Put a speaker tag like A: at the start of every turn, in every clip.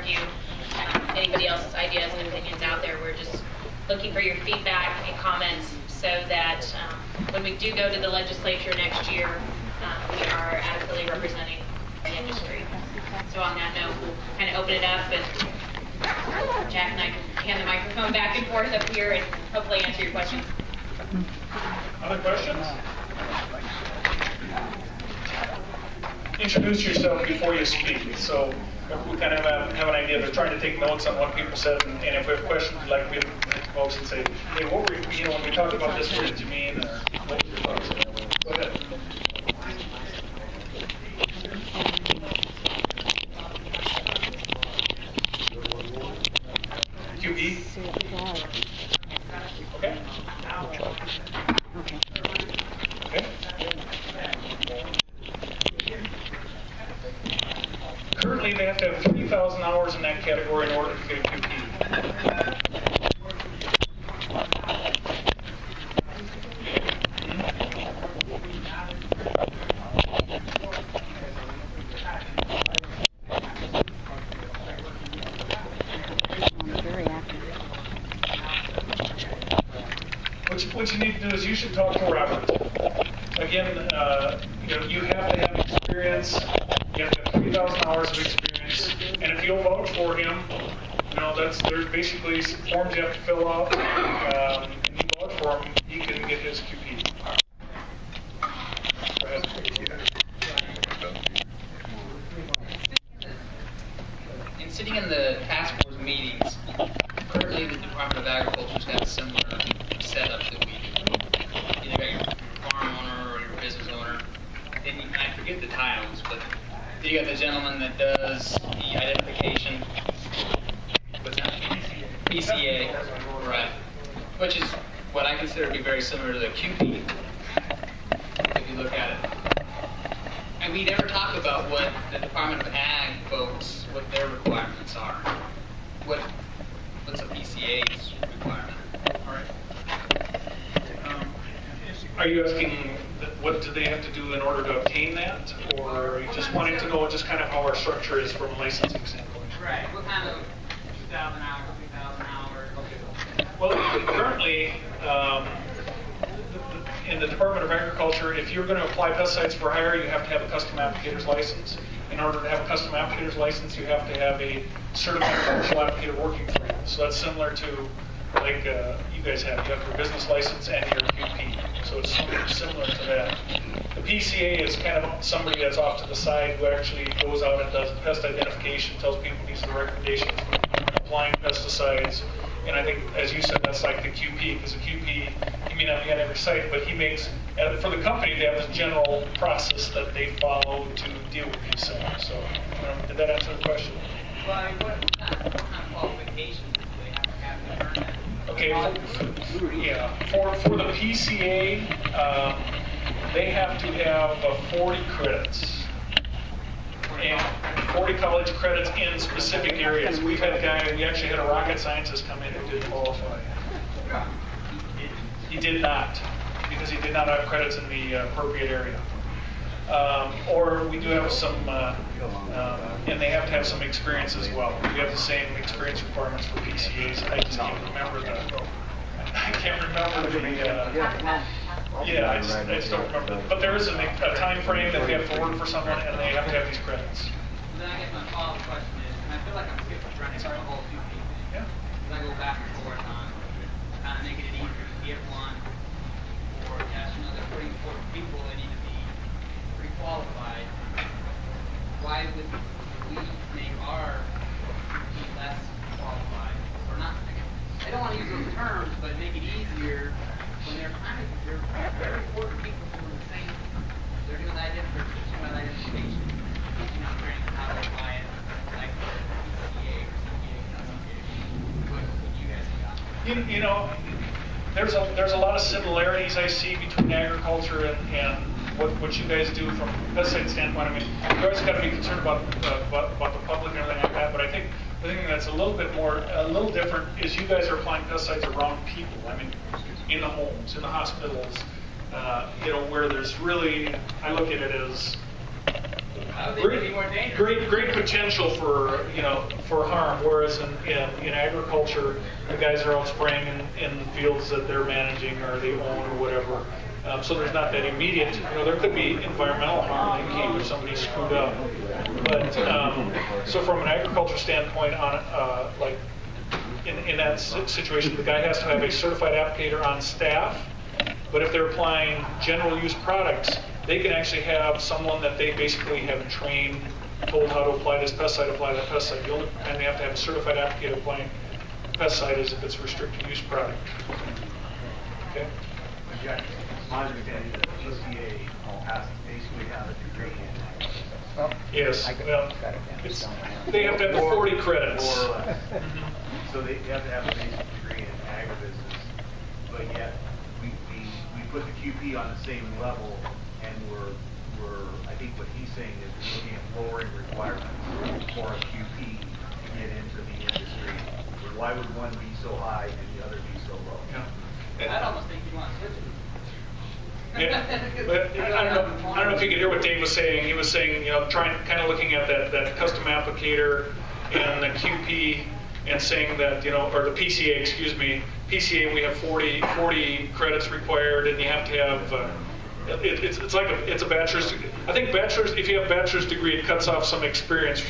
A: argue anybody else's ideas and opinions out there. We're just looking for your feedback and comments so that when we do go to the legislature next year, we are adequately representing the industry. So on that note, we'll kind of open it up, and Jack and I can hand the microphone back and forth up here and hopefully answer your questions.
B: Other questions? Introduce yourself before you speak. So we kind of have an idea. They're trying to take notes on what people said, and if we have questions, we'd like to be able to folks and say, hey, what were you know, when we talked about this, what did you mean, or what were your thoughts? Go ahead. QB? Okay. Okay. Currently, they have to have 3,000 hours in that category in order to get a QP. What you need to do is you should talk to Robert. Again, you know, you have to have experience. You have to have 3,000 hours of experience, and if you'll vouch for him, you know, there's basically some forms you have to fill out. And you vouch for him, he can get his QP. Go ahead.
C: In sitting in the task force meetings, currently the Department of Agriculture's got a similar setup that we do. You got your farm owner or your business owner, and I forget the titles, but you got the gentleman that does the identification. What's that? PCA, right? Which is what I consider to be very similar to the QP, if you look at it. And we never talk about what the Department of Ag folks, what their requirements are. What's a PCA's requirement? All right.
B: Are you asking what do they have to do in order to obtain that, or are you just wanting to know just kind of how our structure is from a licensing standpoint?
C: Right. What kind of 2,000 hours, 3,000 hours?
B: Okay. Well, currently, in the Department of Agriculture, if you're going to apply pesticides for hire, you have to have a custom applicator's license. In order to have a custom applicator's license, you have to have a certified commercial applicator working for you. So that's similar to like you guys have. You have your business license and your QP. So it's similar to that. The PCA is kind of somebody that's off to the side who actually goes out and does pest identification, tells people these are the recommendations for applying pesticides. And I think, as you said, that's like the QP, because the QP, he may not be at every site, but he makes, for the company, they have this general process that they follow to deal with these things. So, did that answer the question?
C: Well, I mean, what kind of qualifications do they have to have to earn that?
B: Okay, for the PCA, they have to have 40 credits. And 40 college credits in specific areas. We actually had a rocket scientist come in who didn't qualify. He did not, because he did not have credits in the appropriate area. Or we do have some, and they have to have some experience as well. We have the same experience requirements for PCAs. I just can't remember I just don't remember. But there is a time frame that we have to work for someone, and they have to have these credits.
C: Then I guess my follow-up question is, and I feel like I'm skipping trying to cover the whole QP thing.
B: Yeah.
C: Because I go back and forth on kind of making it easier to get one, or yes, you know, they're putting forth people that need to be pre-qualified. Why would we make our QP less qualified, or not? I don't want to use those terms, but make it easier when they're very important people doing the same. They're doing identification, teaching out training how to apply it, like CA or CPA. What you guys got?
B: You know, there's a lot of similarities I see between agriculture and what you guys do from a pesticide standpoint. I mean, you always got to be concerned about the public and everything like that. But I think the thing that's a little different is you guys are applying pesticides around people. I mean, in the homes, in the hospitals, you know, where there's really, I look at it as great potential for for harm. Whereas in agriculture, the guys are out spraying in fields that they're managing or they own or whatever. So there's not that immediate. There could be environmental harm in case if somebody screwed up. But so from an agriculture standpoint, on like in that situation, the guy has to have a certified applicator on staff. But if they're applying general use products, they can actually have someone that they basically have trained, told how to apply this pesticide, apply that pesticide. The only time they have to have a certified applicator applying pesticide is if it's a restricted use product. Okay?
D: My understanding is that PCA has to basically have a degree in
B: Yes. Well, they have to have the 40 credits.
D: more or less. So they have to have a basic degree in agribusiness, but yet we put the QP on the same level, and we're I think what he's saying is we're looking at lowering requirements for a QP to get into the industry. Why would one be so high and the other be so low?
B: Yeah.
C: I'd almost think you want to switch it.
B: Yeah, but I don't know if you could hear what Dave was saying. He was saying, kind of looking at that custom applicator and the QP and saying that, or the PCA, excuse me, PCA we have 40 credits required, and you have to have. It's a bachelor's. I think bachelor's. If you have a bachelor's degree, it cuts off some experience,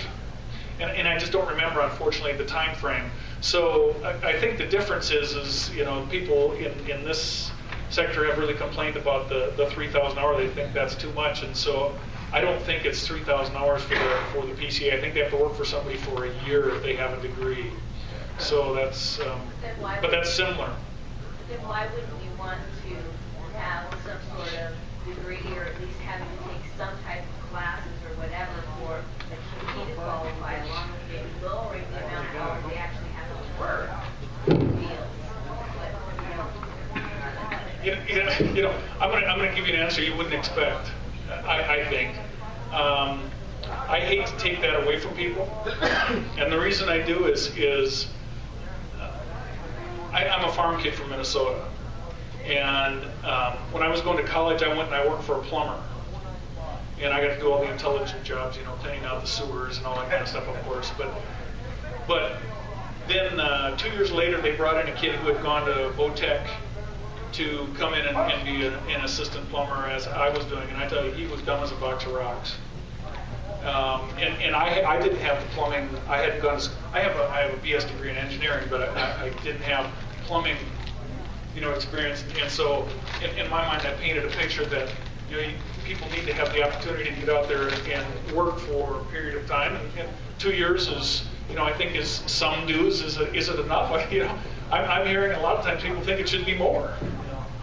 B: and I just don't remember, unfortunately, the time frame. So I think the difference is people in this sector have really complained about the 3,000 hour. They think that's too much, and so I don't think it's 3,000 hours for the PCA. I think they have to work for somebody for a year if they have a degree. So that's, but that's similar.
E: Then why wouldn't you want to have some sort of degree, or at least having to take some type of classes or whatever for the QP to qualify, along with maybe lowering the amount of hours they actually have to work in the fields?
B: I'm going to give you an answer you wouldn't expect. I think. I hate to take that away from people, and the reason I do is I'm a farm kid from Minnesota, and when I was going to college, I went and I worked for a plumber, and I got to do all the intelligent jobs, cleaning out the sewers and all that kind of stuff, of course. But then 2 years later, they brought in a kid who had gone to Votech to come in and be an assistant plumber, as I was doing, and I tell you, he was dumb as a box of rocks. And I didn't have the plumbing. I had gone. I have a BS degree in engineering, but I didn't have plumbing, experience. And so, in my mind, I painted a picture that people need to have the opportunity to get out there and work for a period of time. And 2 years is, I think, is some dues. Is it enough? I'm hearing a lot of times people think it should be more.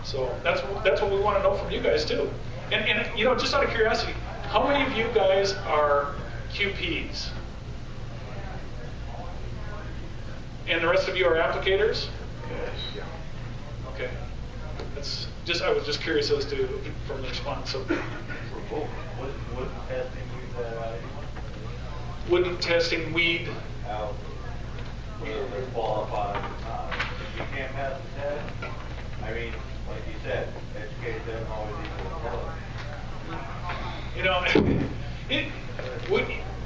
B: So that's what we want to know from you guys too. And just out of curiosity, how many of you guys are QPs? And the rest of you are applicators?
D: Yes.
B: Okay. I was just curious as to from the response. So,
D: What testing you said?
B: wouldn't testing weed?
D: Out whether they're qualified or not. If you can't pass the test, I mean, like you said, educated doesn't always equal intelligence.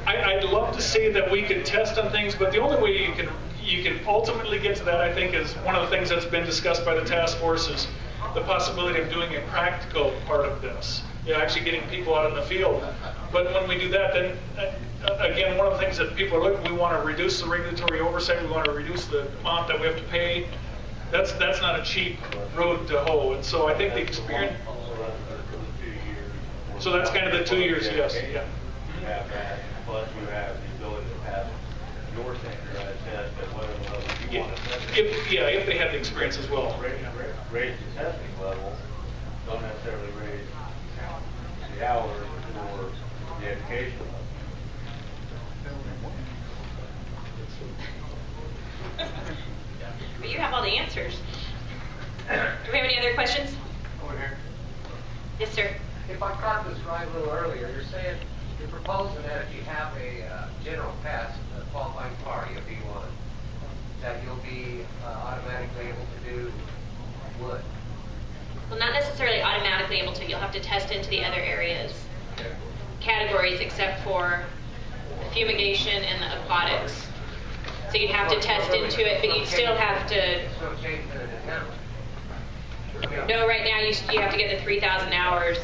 B: I'd love to say that we could test on things, but the only way you can ultimately get to that, I think, is one of the things that's been discussed by the task force is the possibility of doing a practical part of this. Actually getting people out in the field. But when we do that, then again, one of the things that people are looking, we want to reduce the regulatory oversight. We want to reduce the amount that we have to pay. That's not a cheap road to hoe. And so I think the experience. So that's kind of the 2 years, yes. Yeah.
D: You have that, plus you have the ability to pass your standardized test at whatever level you want to test.
B: If they have the experience as well.
D: Raise the testing level, don't necessarily raise the hours or the education level.
A: But you have all the answers. Do we have any other questions?
F: Over here.
A: Yes, sir.
F: If I caught this right a little earlier, you're saying, you're proposing that if you have a general pass, a qualifying car, a B1, that you'll be automatically able to do wood.
A: Well, not necessarily automatically able to. You'll have to test into the other areas.
F: Okay.
A: categories except for the fumigation and the aquatics. So you'd have to test into it, but you'd still have to.
F: So change the account.
A: No, right now you have to get the 3,000 hours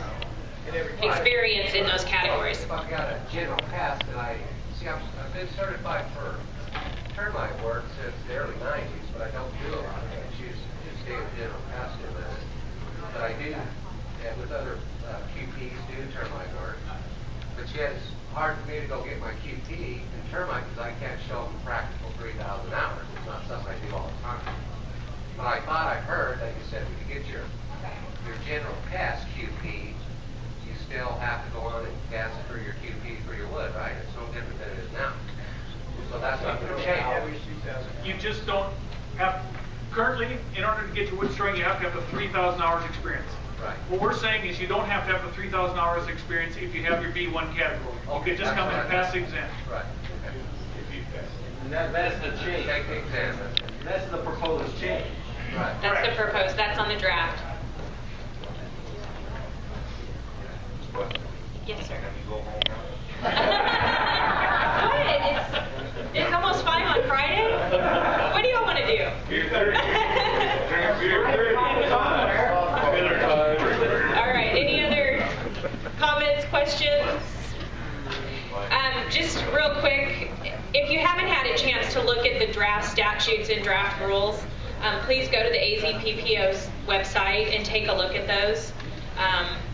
A: experience in those categories.
F: If I've got a general pass that I've been certified for termite work since the early 90s, but I don't do a lot of it. I choose to stay with general pass for this. But I do, and with other QPs, do termite work. But yet it's hard for me to go get my QP in termite because I can't show them practical 3,000 hours. It's not something I do all the time. But I thought I heard that you said we could get your general pass QP, you still have to go on and pass it for your QP for your wood, right? It's no different than it is now. So that's not going to change.
B: You just don't have, currently, in order to get your wood storing, you have to have the 3,000 hours experience.
F: Right.
B: What we're saying is you don't have to have the 3,000 hours experience if you have your B1 category. You could just come in and pass the exam.
F: Right.
G: And that's the change.
F: Take the exam.
G: That's the proposed change.
F: Right.
A: That's the proposed. That's on the draft. Yes, sir. What? It's almost 5 on Friday? What do y'all want to do? All right. Any other comments, questions? Just real quick, if you haven't had a chance to look at the draft statutes and draft rules, please go to the AzPPO's website and take a look at those.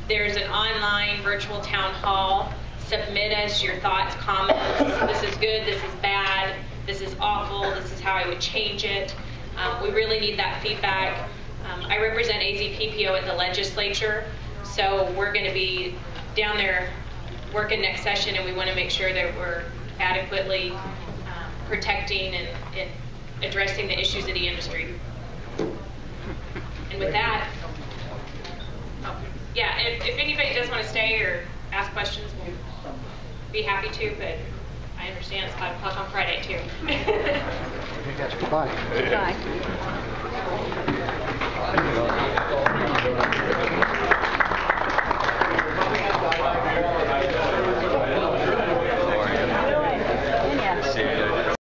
A: There's an online virtual town hall. Submit us your thoughts, comments. This is good, this is bad, this is awful, this is how I would change it. We really need that feedback. I represent AzPPO at the legislature, so we're going to be down there working next session, and we want to make sure that we're adequately protecting and addressing the issues of the industry. And with that, yeah, if anybody does want to stay or ask questions, we'll be happy to, but I understand it's 5 o'clock on Friday, too.
H: Bye.
E: Bye.